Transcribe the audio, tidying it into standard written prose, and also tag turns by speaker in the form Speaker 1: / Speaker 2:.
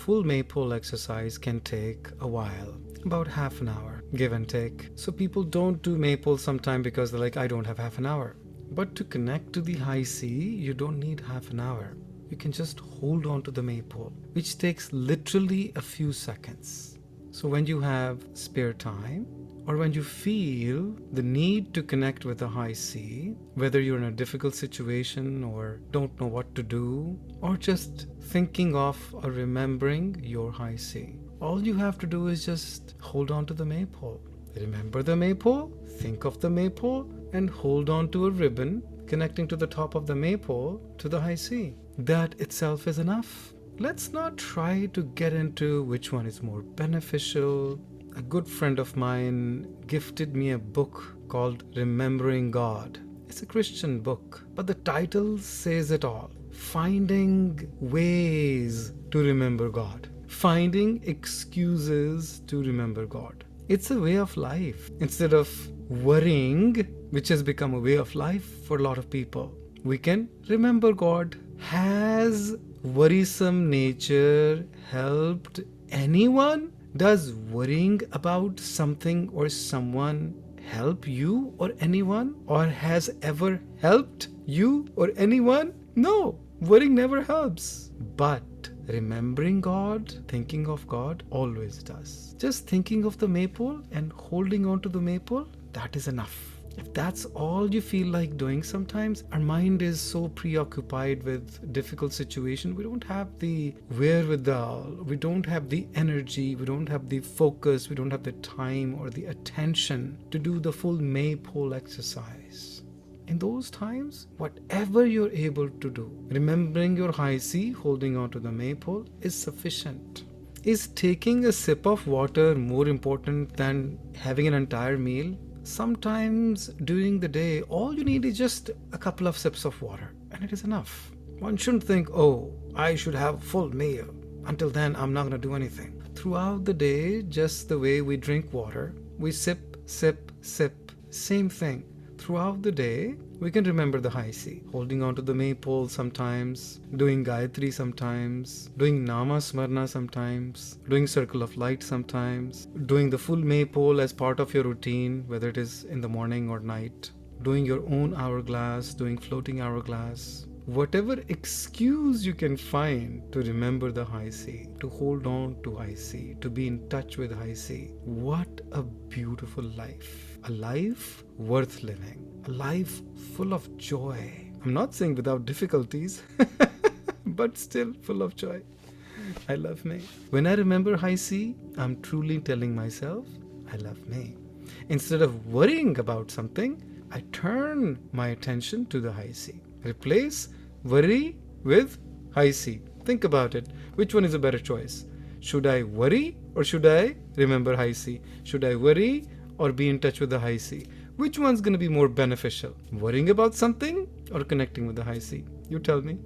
Speaker 1: full Maypole exercise can take a while, about half an hour, give and take. So people don't do Maypole sometime because they're like, I don't have half an hour. But to connect to the high C, you don't need half an hour. You can just hold on to the Maypole, which takes literally a few seconds. So when you have spare time, or when you feel the need to connect with the high C, whether you're in a difficult situation or don't know what to do, or just thinking of or remembering your high C, all you have to do is just hold on to the Maypole. Remember the Maypole, think of the Maypole, and hold on to a ribbon connecting to the top of the Maypole to the high C. That itself is enough. Let's not try to get into which one is more beneficial. A good friend of mine gifted me a book called Remembering God. It's a Christian book, but the title says it all. Finding ways to remember God. Finding excuses to remember God. It's a way of life. Instead of worrying, which has become a way of life for a lot of people, we can remember God. Has worrisome nature helped anyone? Does worrying about something or someone help you or anyone? Or has ever helped you or anyone? No, worrying never helps. But remembering God, thinking of God, always does. Just thinking of the Maypole and holding on to the Maypole, that is enough. If that's all you feel like doing sometimes, our mind is so preoccupied with difficult situation, we don't have the wherewithal, we don't have the energy, we don't have the focus, we don't have the time or the attention to do the full Maypole exercise. In those times, whatever you're able to do, remembering your high C, holding on to the Maypole is sufficient. Is taking a sip of water more important than having an entire meal? Sometimes during the day, all you need is just a couple of sips of water, and it is enough. One shouldn't think, oh, I should have a full meal. Until then, I'm not going to do anything. Throughout the day, just the way we drink water, we sip, sip, sip. Same thing. Throughout the day, we can remember the high C, holding on to the Maypole sometimes, doing Gayatri sometimes, doing Nama Smarna sometimes, doing Circle of Light sometimes, doing the full Maypole as part of your routine, whether it is in the morning or night, doing your own hourglass, doing floating hourglass. Whatever excuse you can find to remember the high C, to hold on to high C, to be in touch with high C. What a beautiful life. A life worth living. A life full of joy. I'm not saying without difficulties, but still full of joy. I love me. When I remember high C, I'm truly telling myself, I love me. Instead of worrying about something, I turn my attention to the high C. Replace worry with high C. Think about it. Which one is a better choice? Should I worry or should I remember high C? Should I worry or be in touch with the high C? Which one's going to be more beneficial? Worrying about something or connecting with the high C? You tell me.